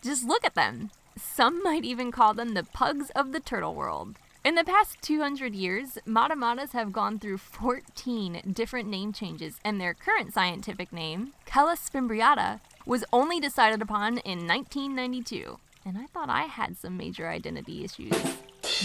Just look at them. Some might even call them the pugs of the turtle world. In the past 200 years, Matamatas have gone through 14 different name changes, and their current scientific name, Chelus fimbriata, was only decided upon in 1992. And I thought I had some major identity issues.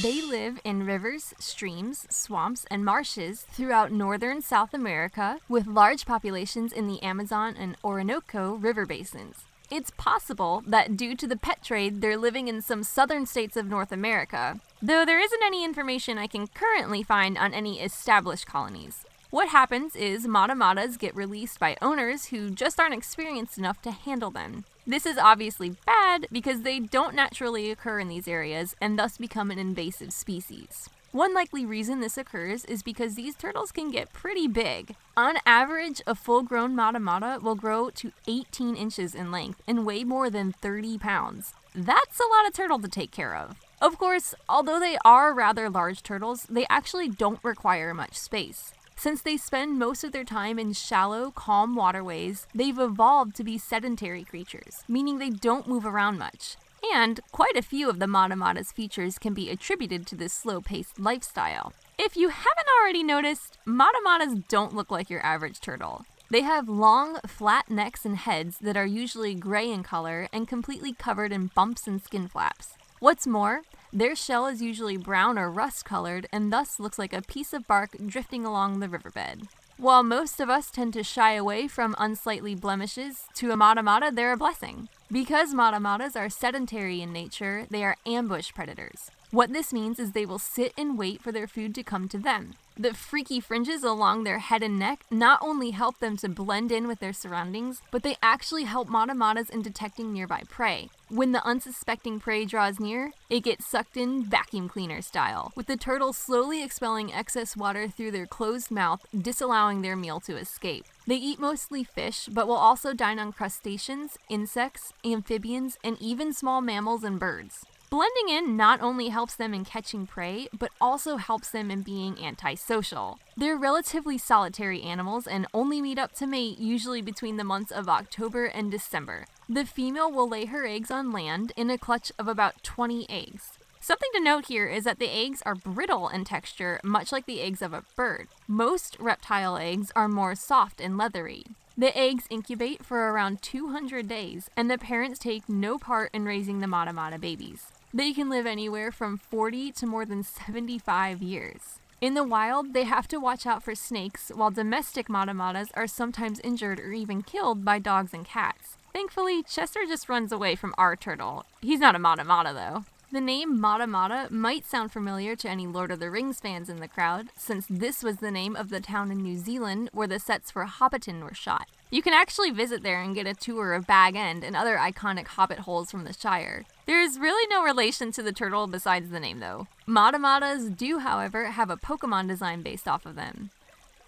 They live in rivers, streams, swamps, and marshes throughout northern South America, with large populations in the Amazon and Orinoco river basins. It's possible that due to the pet trade, they're living in some southern states of North America, though there isn't any information I can currently find on any established colonies. What happens is Matamatas get released by owners who just aren't experienced enough to handle them. This is obviously bad because they don't naturally occur in these areas and thus become an invasive species. One likely reason this occurs is because these turtles can get pretty big. On average, a full-grown Matamata will grow to 18 inches in length and weigh more than 30 pounds. That's a lot of turtle to take care of. Of course, although they are rather large turtles, they actually don't require much space. Since they spend most of their time in shallow, calm waterways, they've evolved to be sedentary creatures, meaning they don't move around much. And quite a few of the Matamata's features can be attributed to this slow-paced lifestyle. If you haven't already noticed, Matamatas don't look like your average turtle. They have long, flat necks and heads that are usually gray in color and completely covered in bumps and skin flaps. What's more, their shell is usually brown or rust-colored and thus looks like a piece of bark drifting along the riverbed. While most of us tend to shy away from unsightly blemishes, to a Matamata they're a blessing. Because Matamatas are sedentary in nature, they are ambush predators. What this means is they will sit and wait for their food to come to them. The freaky fringes along their head and neck not only help them to blend in with their surroundings, but they actually help Matamatas in detecting nearby prey. When the unsuspecting prey draws near, it gets sucked in vacuum cleaner style, with the turtles slowly expelling excess water through their closed mouth, disallowing their meal to escape. They eat mostly fish, but will also dine on crustaceans, insects, amphibians, and even small mammals and birds. Blending in not only helps them in catching prey, but also helps them in being antisocial. They're relatively solitary animals and only meet up to mate usually between the months of October and December. The female will lay her eggs on land in a clutch of about 20 eggs. Something to note here is that the eggs are brittle in texture, much like the eggs of a bird. Most reptile eggs are more soft and leathery. The eggs incubate for around 200 days, and the parents take no part in raising the Matamata babies. They can live anywhere from 40 to more than 75 years. In the wild, they have to watch out for snakes, while domestic Matamatas are sometimes injured or even killed by dogs and cats. Thankfully, Chester just runs away from our turtle. He's not a Matamata though. The name Matamata might sound familiar to any Lord of the Rings fans in the crowd, since this was the name of the town in New Zealand where the sets for Hobbiton were shot. You can actually visit there and get a tour of Bag End and other iconic hobbit holes from the Shire. There's really no relation to the turtle besides the name though. Matamatas do, however, have a Pokemon design based off of them.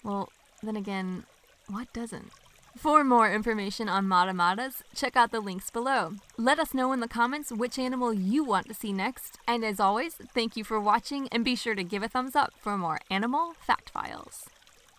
Well, then again, what doesn't? For more information on Matamatas, check out the links below. Let us know in the comments which animal you want to see next. And as always, thank you for watching and be sure to give a thumbs up for more animal fact files.